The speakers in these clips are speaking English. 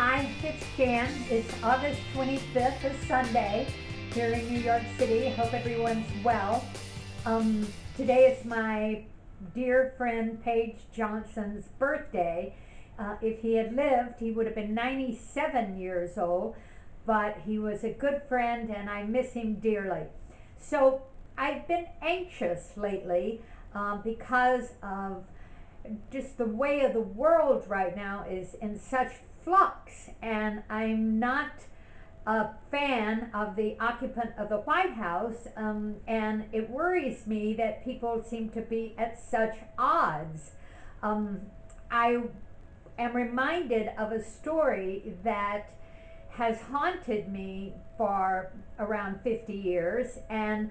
Hi, it's Jan. It's August 25th, a Sunday, here in New York City. Hope everyone's well. Today is my dear friend Paige Johnson's birthday. If he had lived, he would have been 97 years old, but he was a good friend and I miss him dearly. So I've been anxious lately because of just the way of the world right now is in such flux, and I'm not a fan of the occupant of the White House, and it worries me that people seem to be at such odds. I am reminded of a story that has haunted me for around 50 years, and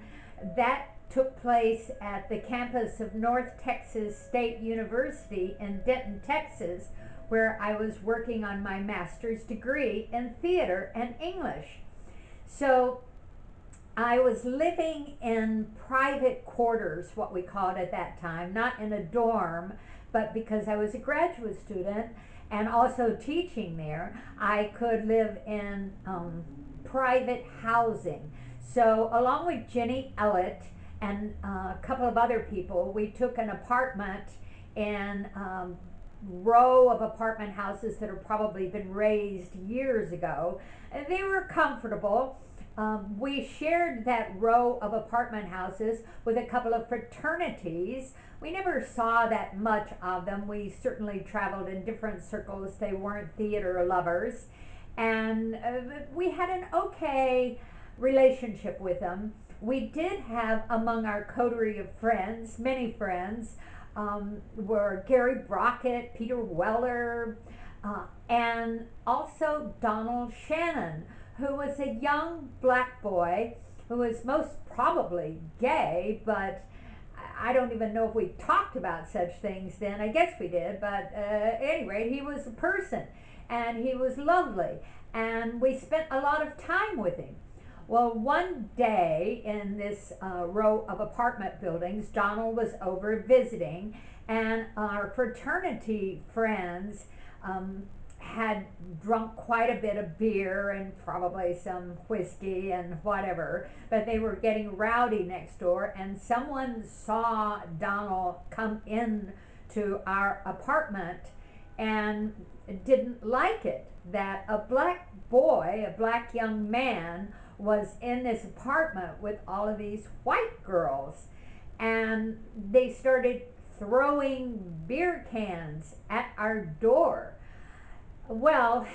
that took place at the campus of North Texas State University in Denton, Texas, where I was working on my master's degree in theater and English. So I was living in private quarters, what we called at that time, not in a dorm, but because I was a graduate student and also teaching there, I could live in private housing. So along with Jenny Ellett and a couple of other people, we took an apartment in row of apartment houses that have probably been raised years ago. And they were comfortable. We shared that row of apartment houses with a couple of fraternities. We never saw that much of them. We certainly traveled in different circles. They weren't theater lovers. And we had an okay relationship with them. We did have among our coterie of friends, many friends, were Gary Brockett, Peter Weller, and also Donald Shannon, who was a young black boy who was most probably gay, but I don't even know if we talked about such things then. I guess we did, but at any rate, he was a person, and he was lovely, and we spent a lot of time with him. Well, one day in this row of apartment buildings, Donald was over visiting, and our fraternity friends had drunk quite a bit of beer and probably some whiskey and whatever, but they were getting rowdy next door, and someone saw Donald come in to our apartment and didn't like it, that a black boy, a black young man, was in this apartment with all of these white girls, and they started throwing beer cans at our door. Well,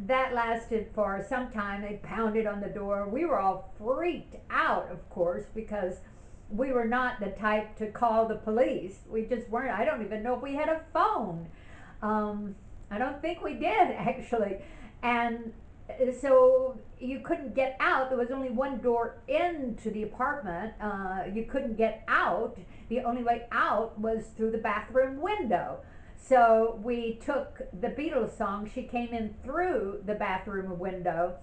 that lasted for some time. They pounded on the door. We were all freaked out, of course, because we were not the type to call the police. We just weren't. I don't even know if we had a phone. I don't think we did, actually. And so you couldn't get out. There was only one door into the apartment. You couldn't get out. The only way out was through the bathroom window. So we took the Beatles song, She Came In Through the Bathroom Window,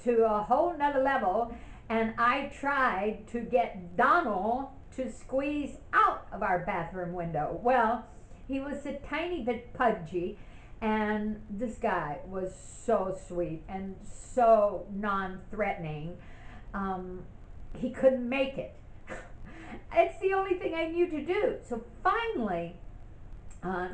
to a whole nother level, and I tried to get Donald to squeeze out of our bathroom window. Well, he was a tiny bit pudgy, and this guy was so sweet and so non-threatening. He couldn't make it. It's the only thing I knew to do. So finally,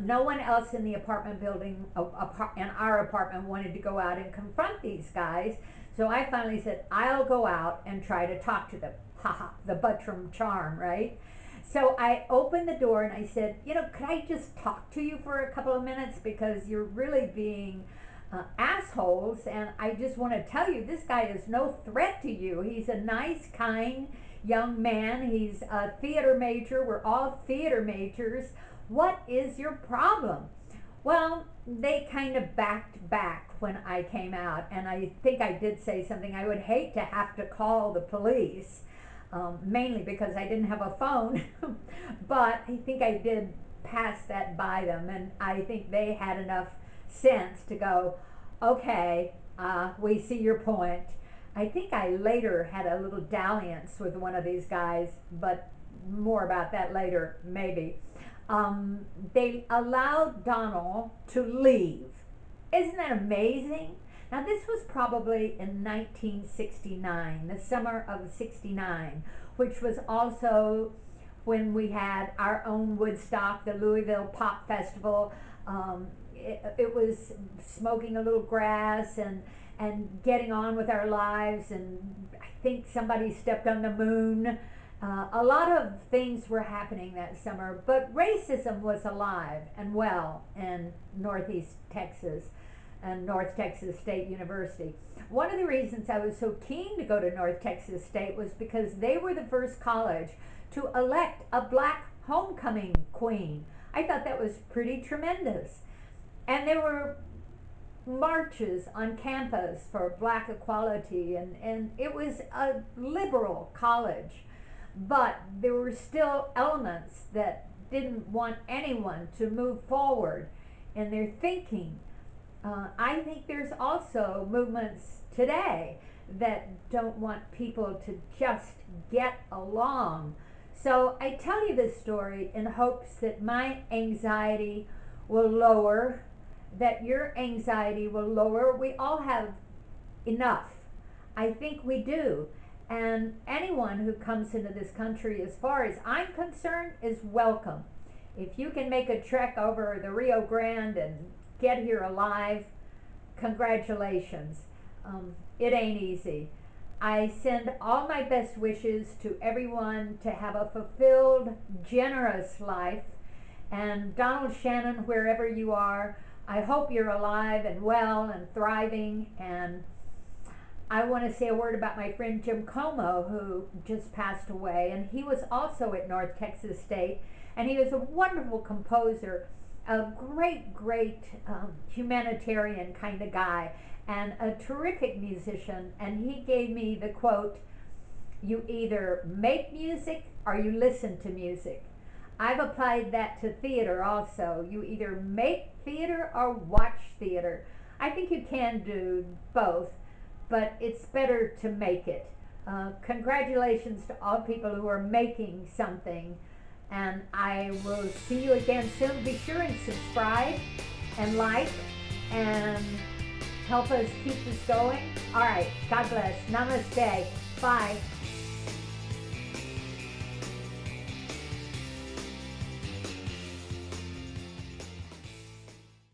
no one else in the apartment building, in our apartment, wanted to go out and confront these guys. So I finally said, I'll go out and try to talk to them. Haha, the Buttram charm, right? So I opened the door and I said, could I just talk to you for a couple of minutes, because you're really being assholes, and I just want to tell you, this guy is no threat to you. He's a nice, kind young man. He's a theater major. We're all theater majors. What is your problem? Well, they kind of backed back when I came out, and I think I did say something. I would hate to have to call the police. Mainly because I didn't have a phone, but I think I did pass that by them, and I think they had enough sense to go, okay, we see your point. I think I later had a little dalliance with one of these guys, but more about that later, maybe. They allowed Donald to leave. Isn't that amazing? Now, this was probably in 1969, the summer of 69, which was also when we had our own Woodstock, the Louisville Pop Festival. It was smoking a little grass and getting on with our lives, and I think somebody stepped on the moon. A lot of things were happening that summer, but racism was alive and well in Northeast Texas and North Texas State University. One of the reasons I was so keen to go to North Texas State was because they were the first college to elect a black homecoming queen. I thought that was pretty tremendous. And there were marches on campus for black equality, and it was a liberal college. But there were still elements that didn't want anyone to move forward in their thinking. I think there's also movements today that don't want people to just get along. So I tell you this story in hopes that my anxiety will lower, that your anxiety will lower. We all have enough. I think we do. And anyone who comes into this country, as far as I'm concerned, is welcome. If you can make a trek over the Rio Grande and get here alive, congratulations. It ain't easy. I send all my best wishes to everyone to have a fulfilled, generous life. And Donald Shannon, wherever you are, I hope you're alive and well and thriving. And I want to say a word about my friend Jim Como, who just passed away, and he was also at North Texas State, and he was a wonderful composer, a great humanitarian kind of guy, and a terrific musician. And he gave me the quote, "You either make music or you listen to music." I've applied that to theater also. You either make theater or watch theater. I think you can do both, but it's better to make it. Congratulations to all people who are making something, and I will see you again soon. Be sure and subscribe and like and help us keep this going. All right, God bless. Namaste. Bye.